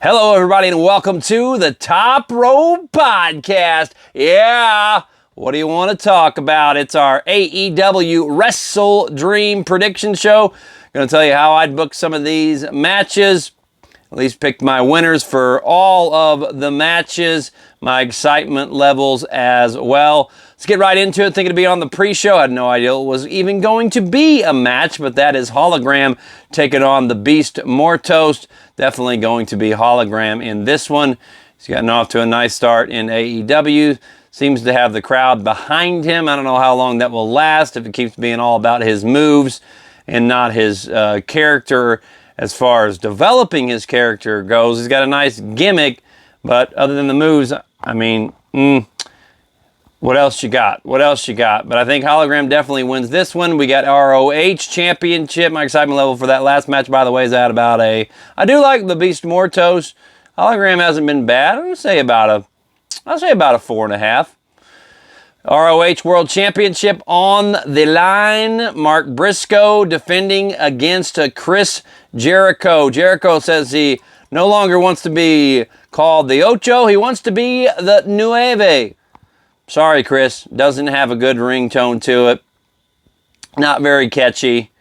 Hello, everybody, and welcome to the Top Row Podcast. Yeah, what do you want to talk about? It's our AEW WrestleDream Predictions show. Going to tell you how I'd book some of these matches. At least picked my winners for all of the matches, my excitement levels as well. Let's get right into it. Thinking to be on the pre-show. I had no idea it was even going to be a match, but that is Hologram taking on the Beast Mortos. Definitely going to be Hologram in this one. He's gotten off to a nice start in AEW. Seems to have the crowd behind him. I don't know how long that will last if it keeps being all about his moves and not his character as far as developing his character goes. He's got a nice gimmick, but other than the moves, I mean, what else you got? What else you got? But I think Hologram definitely wins this one. We got ROH Championship. My excitement level for that last match, by the way, is at about a... I do like the Beast Mortos. Hologram hasn't been bad. I'll say about a 4.5. ROH World Championship on the line. Mark Briscoe defending against Chris Jericho. Jericho says he no longer wants to be called the Ocho. He wants to be the Nueve. Sorry, Chris. Doesn't have a good ringtone to it. Not very catchy.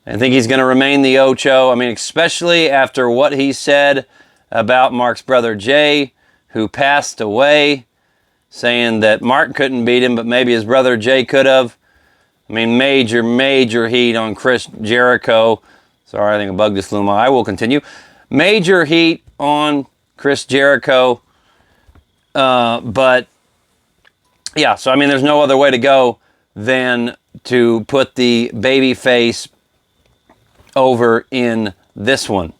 I think he's going to remain the Ocho. I mean, especially after what he said about Mark's brother Jay, who passed away, saying that Mark couldn't beat him, but maybe his brother Jay could have. I mean, major heat on Chris Jericho. Sorry, I think a bug just flew in my eye. I will continue. Major heat on Chris Jericho. But, yeah, so, I mean, there's no other way to go than to put the babyface over in this one.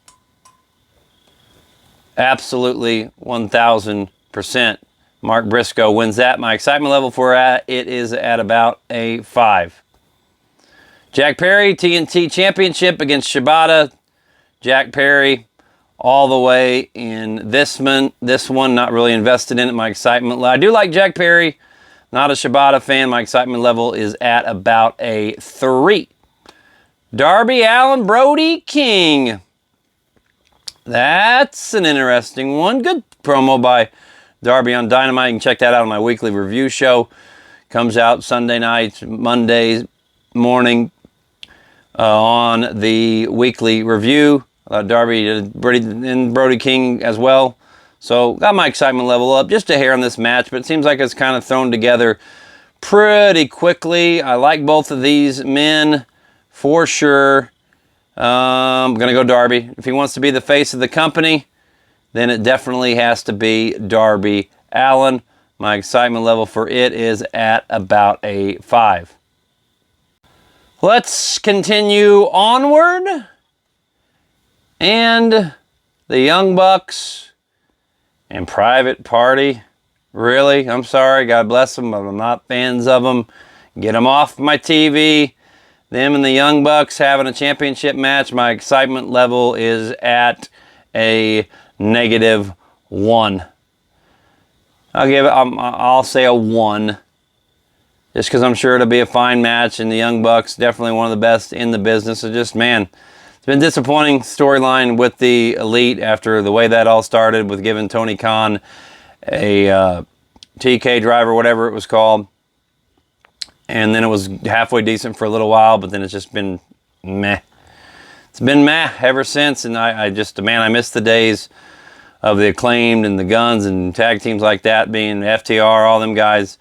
Absolutely 1,000%. Mark Briscoe wins that. My excitement level for it is at about a 5. Jack Perry, TNT Championship against Shibata. Jack Perry all the way in this one. Not really invested in it. My excitement level. I do like Jack Perry. Not a Shibata fan. My excitement level is at about a 3. Darby Allin, Brody King. That's an interesting one. Good promo by Darby on Dynamite. You can check that out on my weekly review show. Comes out Sunday night, Monday morning on the weekly review. Darby, Brody King as well. So got my excitement level up just a hair on this match, but it seems like it's kind of thrown together pretty quickly. I like both of these men for sure. I'm going to go Darby. If he wants to be the face of the company, then it definitely has to be Darby Allin. My excitement level for it is at about a 5. Let's continue onward. And the Young Bucks and Private Party. Really? I'm sorry. God bless them, but I'm not fans of them. Get them off my TV. Them and the Young Bucks having a championship match. My excitement level is at a -1. I'll say a 1. Just because I'm sure it'll be a fine match, and the Young Bucks definitely one of the best in the business. So just, man, it's been a disappointing storyline with the Elite after the way that all started with giving Tony Khan a TK driver, whatever it was called. And then it was halfway decent for a little while, but then it's just been meh. It's been meh ever since, and I miss the days of the Acclaimed and the Guns and tag teams like that, being FTR, all them guys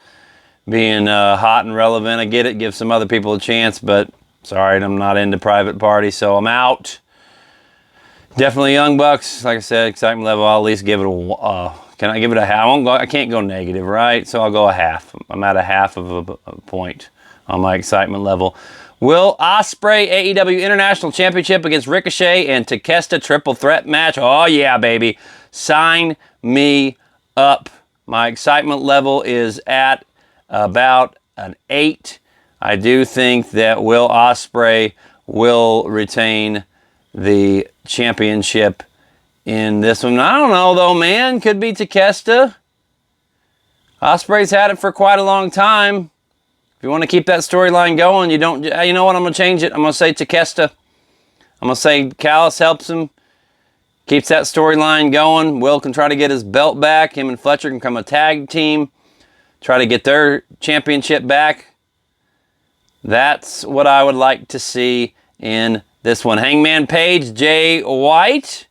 being hot and relevant. I get it, give some other people a chance, but sorry, I'm not into Private Party, so I'm out. Definitely Young Bucks. Like I said, excitement level, I'll at least give it a... can I give it a half? I can't go negative, right? So I'll go a half. I'm at a half of a point on my excitement level. Will Ospreay AEW International Championship against Ricochet and Takeshita triple threat match. Oh yeah, baby. Sign me up. My excitement level is at about an 8. I do think that Will Ospreay will retain the championship in this one. I don't know though, man. Could be Takeshita. Ospreay's had it for quite a long time. If you want to keep that storyline going, you know what? I'm going to change it. I'm going to say Takeshita. I'm going to say Callis helps him keeps that storyline going. Will can try to get his belt back. Him and Fletcher can become a tag team. Try to get their championship back. That's what I would like to see in this one. Hangman Page, Jay White.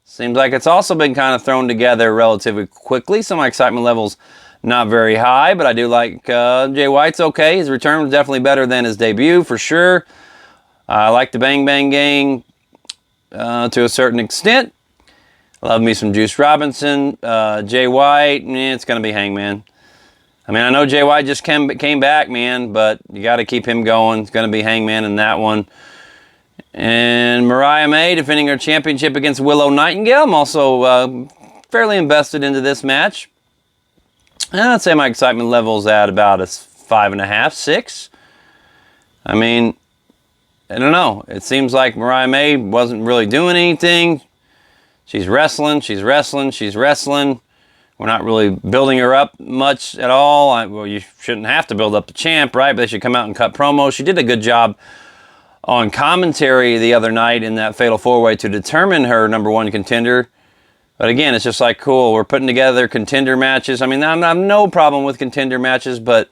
Seems like it's also been kind of thrown together relatively quickly. So my excitement level's not very high, but I do like Jay White's okay. His return was definitely better than his debut, for sure. I like the Bang Bang Gang to a certain extent. Love me some Juice Robinson. Jay White, it's going to be Hangman. I mean, I know Jay White just came back, man, but you got to keep him going. It's going to be Hangman in that one. And Mariah May defending her championship against Willow Nightingale. I'm also fairly invested into this match. I'd say my excitement level's at about a 5.5, 6. I mean, I don't know. It seems like Mariah May wasn't really doing anything. She's wrestling. We're not really building her up much at all. Well, you shouldn't have to build up the champ, right? But they should come out and cut promos. She did a good job on commentary the other night in that Fatal 4-Way to determine her number one contender. But again, it's just like, cool, we're putting together contender matches. I mean, I have no problem with contender matches, but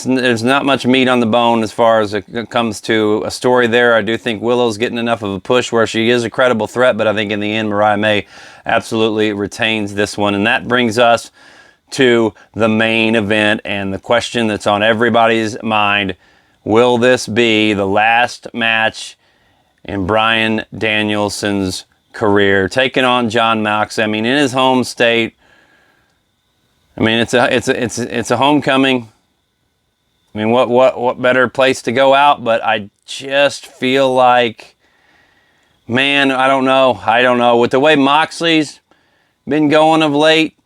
there's not much meat on the bone as far as it comes to a story there. I do think Willow's getting enough of a push where she is a credible threat, but I think in the end, Mariah May absolutely retains this one. And that brings us to the main event and the question that's on everybody's mind. Will this be the last match in Bryan Danielson's career, taking on Jon Moxley? I mean, in his home state. I mean, it's a homecoming. I mean, what better place to go out? But I just feel like, man, I don't know. With the way Moxley's been going of late,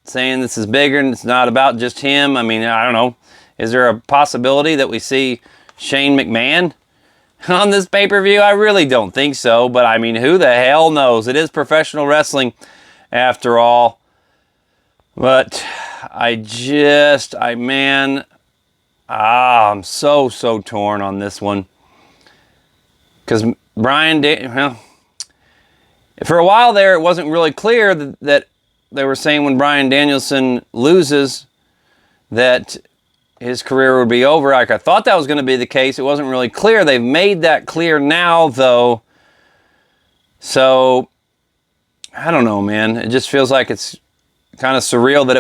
saying this is bigger and it's not about just him. I mean, I don't know. Is there a possibility that we see Shane McMahon on this pay-per-view? I really don't think so, but I mean, who the hell knows? It is professional wrestling after all. But I'm so torn on this one. Because for a while there, it wasn't really clear that they were saying when Bryan Danielson loses that his career would be over. Like, I thought that was going to be the case. It wasn't really clear. They've made that clear now, though. So, I don't know, man. It just feels like it's kind of surreal that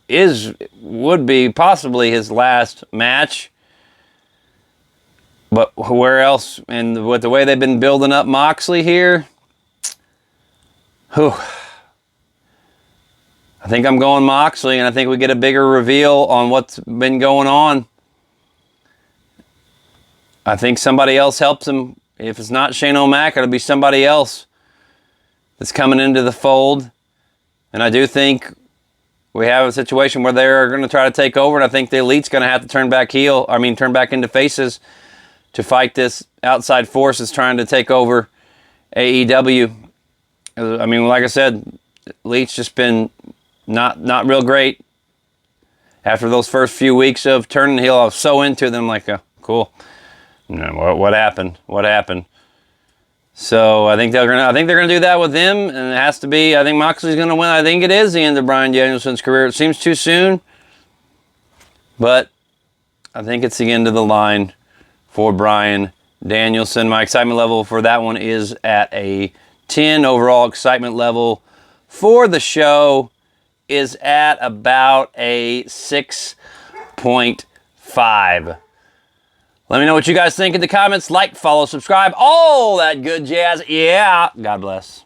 it would be possibly his last match. But where else? And with the way they've been building up Moxley here, I think I'm going Moxley, and I think we get a bigger reveal on what's been going on. I think somebody else helps him. If it's not Shane O'Mac, it'll be somebody else that's coming into the fold. And I do think we have a situation where they're going to try to take over, and I think the Elite's going to have to turn back into faces to fight this outside force that's trying to take over AEW. I mean, like I said, Elite's just been not real great. After those first few weeks of turning heel, I was so into them, like, cool. What happened? So I think they're gonna do that with him, and it has to be. I think Moxley's gonna win. I think it is the end of Bryan Danielson's career. It seems too soon, but I think it's the end of the line for Bryan Danielson. My excitement level for that one is at a 10. Overall excitement level for the show is at about a 6.5. Let me know what you guys think in the comments. Like, follow, subscribe, all that good jazz. Yeah. God bless.